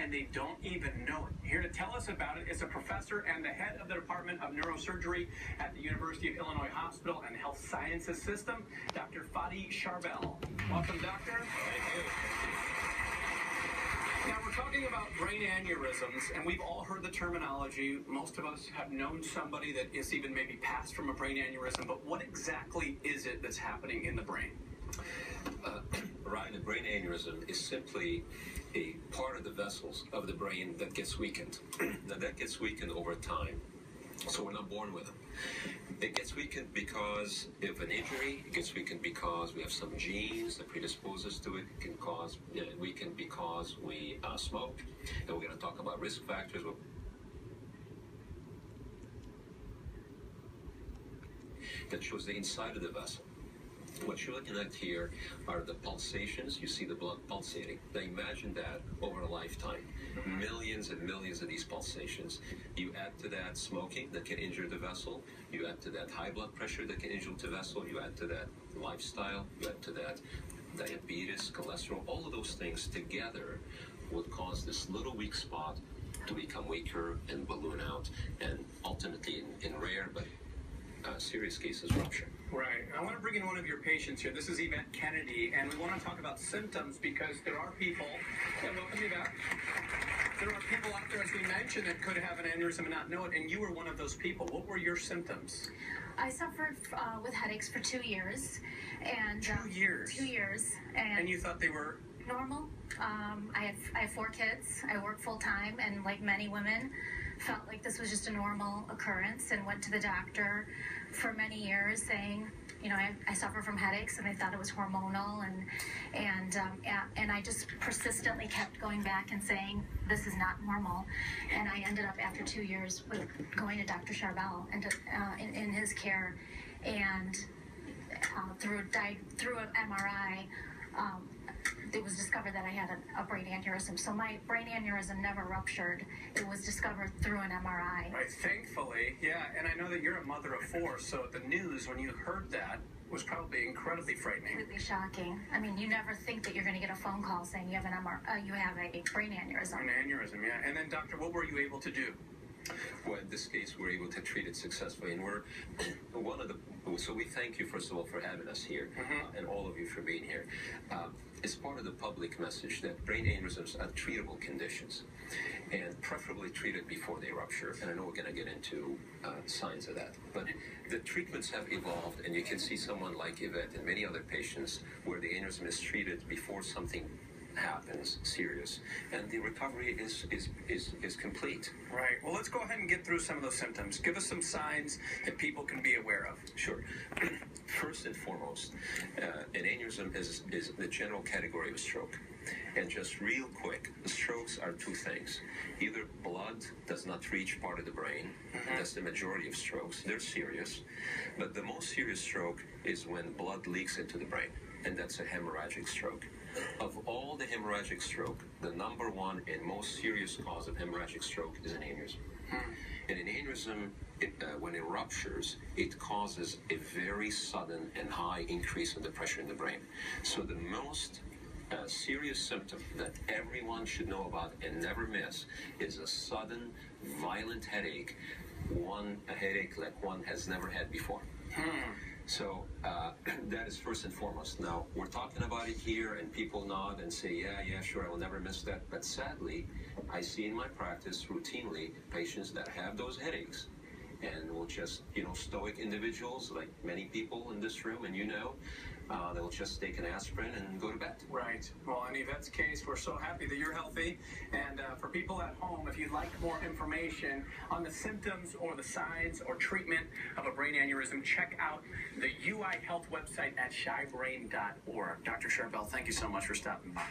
and they don't even know it. Here to tell us about it is a professor and the head of the Department of Neurosurgery at the University of Illinois Hospital and Health Sciences System, Dr. Charbel. Welcome, doctor. Thank you. Now, we're talking about brain aneurysms, and we've all heard the terminology. Most of us have known somebody that is even maybe passed from a brain aneurysm, but what exactly is it that's happening in the brain? Ryan, a brain aneurysm is simply a part of the vessels of the brain that gets weakened. Now, that gets weakened over time, so we're not born with them. It gets weakened because of an injury. It gets weakened because we have some genes that predispose us to it. It can cause weakened because we smoke. And we're going to talk about risk factors that shows the inside of the vessel. What you're looking at here are the pulsations. You see the blood pulsating. Now imagine that over a lifetime. Millions and millions of these pulsations. You add to that smoking that can injure the vessel. You add to that high blood pressure that can injure the vessel. You add to that lifestyle. You add to that diabetes, cholesterol. All of those things together would cause this little weak spot to become weaker and balloon out, and ultimately, in rare but serious cases, rupture. Right. I want to bring in one of your patients here. This is Yvette Kennedy, and we want to talk about symptoms because there are people, welcome Yvette. There are people out there, as we mentioned, that could have an aneurysm and not know it, and you were one of those people. What were your symptoms? I suffered with headaches for 2 years. And 2 years? 2 years. And you thought they were? Normal. I have 4 kids. I work full time, and like many women, felt like this was just a normal occurrence and went to the doctor for many years saying, you know, I suffer from headaches, and they thought it was hormonal, and I just persistently kept going back and saying this is not normal, and I ended up after 2 years with going to Dr. Charbel and in his care, and through an MRI. It was discovered that I had a brain aneurysm. So my brain aneurysm never ruptured. It was discovered through an MRI. Right, thankfully, yeah. And I know that you're a mother of 4, so the news, when you heard that, was probably incredibly frightening. Completely shocking. I mean, you never think that you're going to get a phone call saying you have you have a brain aneurysm. An aneurysm, yeah. And then, doctor, what were you able to do? Well, in this case, we're able to treat it successfully, and we're one of the. So we thank you, first of all, for having us here, and all of you for being here. It's part of the public message that brain aneurysms are treatable conditions, and preferably treated before they rupture. And I know we're going to get into signs of that, but the treatments have evolved, and you can see someone like Yvette and many other patients where the aneurysm is treated before something happens serious, and the recovery is complete. Right. Well, let's go ahead and get through some of those symptoms. Give us some signs that people can be aware of. Sure. First and foremost, an aneurysm is the general category of stroke. And just real quick, strokes are 2 things. Either blood does not reach part of the brain. That's the majority of strokes. They're serious. But the most serious stroke is when blood leaks into the brain, and that's a hemorrhagic stroke. Of all the hemorrhagic stroke, the number 1 and most serious cause of hemorrhagic stroke is an aneurysm. And an aneurysm, when it ruptures, it causes a very sudden and high increase in the pressure in the brain. So the most serious symptom that everyone should know about and never miss is a sudden, violent headache, a headache like one has never had before. So that is first and foremost. Now, we're talking about it here, and people nod and say, yeah, sure, I will never miss that. But sadly, I see in my practice routinely patients that have those headaches, and will just, stoic individuals, like many people in this room, and they'll just take an aspirin and go to bed. Right. Well, in Yvette's case, we're so happy that you're healthy. And for people at home, if you'd like more information on the symptoms or the signs or treatment of a brain aneurysm, check out the UI Health website at shybrain.org. Dr. Charbel, thank you so much for stopping by.